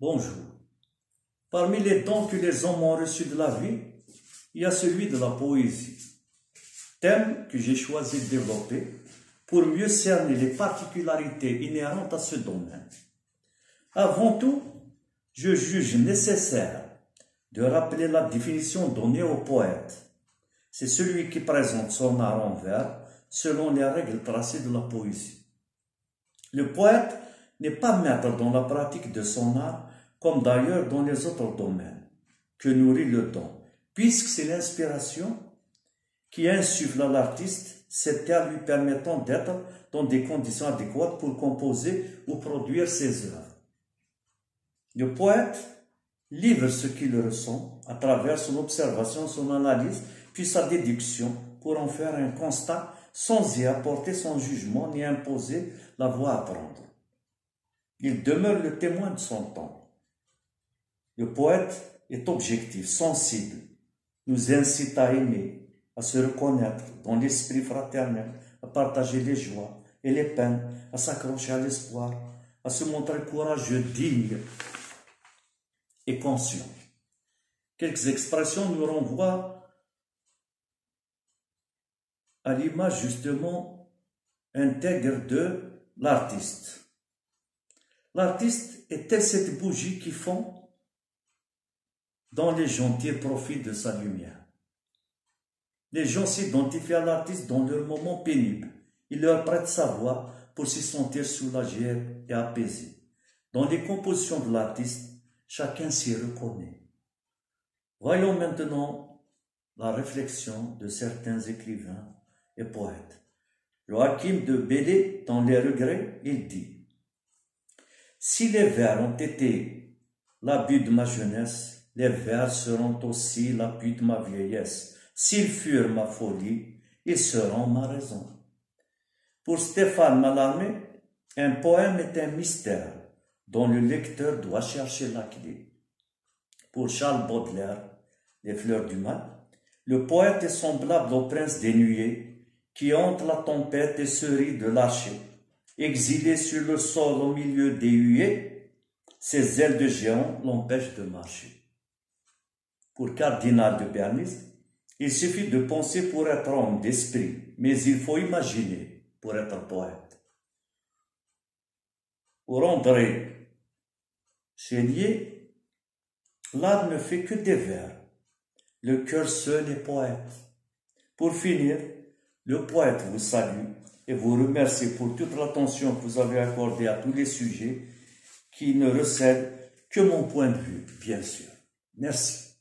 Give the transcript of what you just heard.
Bonjour. Parmi les dons que les hommes ont reçus de la vie, il y a celui de la poésie, thème que j'ai choisi de développer pour mieux cerner les particularités inhérentes à ce domaine. Avant tout, je juge nécessaire de rappeler la définition donnée au poète. C'est celui qui présente son art en vers selon les règles tracées de la poésie. Le poète n'est pas maître dans la pratique de son art, comme d'ailleurs dans les autres domaines que nourrit le don, puisque c'est l'inspiration qui insuffle à l'artiste cette terre lui permettant d'être dans des conditions adéquates pour composer ou produire ses œuvres. Le poète livre ce qu'il ressent à travers son observation, son analyse, puis sa déduction pour en faire un constat sans y apporter son jugement ni imposer la voie à prendre. Il demeure le témoin de son temps. Le poète est objectif, sensible, nous incite à aimer, à se reconnaître dans l'esprit fraternel, à partager les joies et les peines, à s'accrocher à l'espoir, à se montrer courageux, digne et conscient. Quelques expressions nous renvoient à l'image justement intègre de l'artiste. L'artiste est-elle cette bougie qui fond dont les gens tirent profit de sa lumière? Les gens s'identifient à l'artiste dans leurs moments pénibles. Il leur prête sa voix pour s'y sentir soulagés et apaisés. Dans les compositions de l'artiste, chacun s'y reconnaît. Voyons maintenant la réflexion de certains écrivains et poètes. Joachim de Bellay, dans Les Regrets, il dit « Si les vers ont été l'abus de ma jeunesse, les vers seront aussi l'appui de ma vieillesse. S'ils furent ma folie, ils seront ma raison. » Pour Stéphane Mallarmé, un poème est un mystère dont le lecteur doit chercher la clé. Pour Charles Baudelaire, Les Fleurs du Mal, le poète est semblable au prince des nuées qui hante la tempête et se rit de l'archer. Exilé sur le sol au milieu des huées, ses ailes de géant l'empêchent de marcher. Pour Cardinal de Bernis, il suffit de penser pour être homme d'esprit, mais il faut imaginer pour être poète. Pour André Chénier, l'art ne fait que des vers. Le cœur seul est poète. Pour finir, le poète vous salue et vous remercie pour toute l'attention que vous avez accordée à tous les sujets qui ne recèlent que mon point de vue, bien sûr. Merci.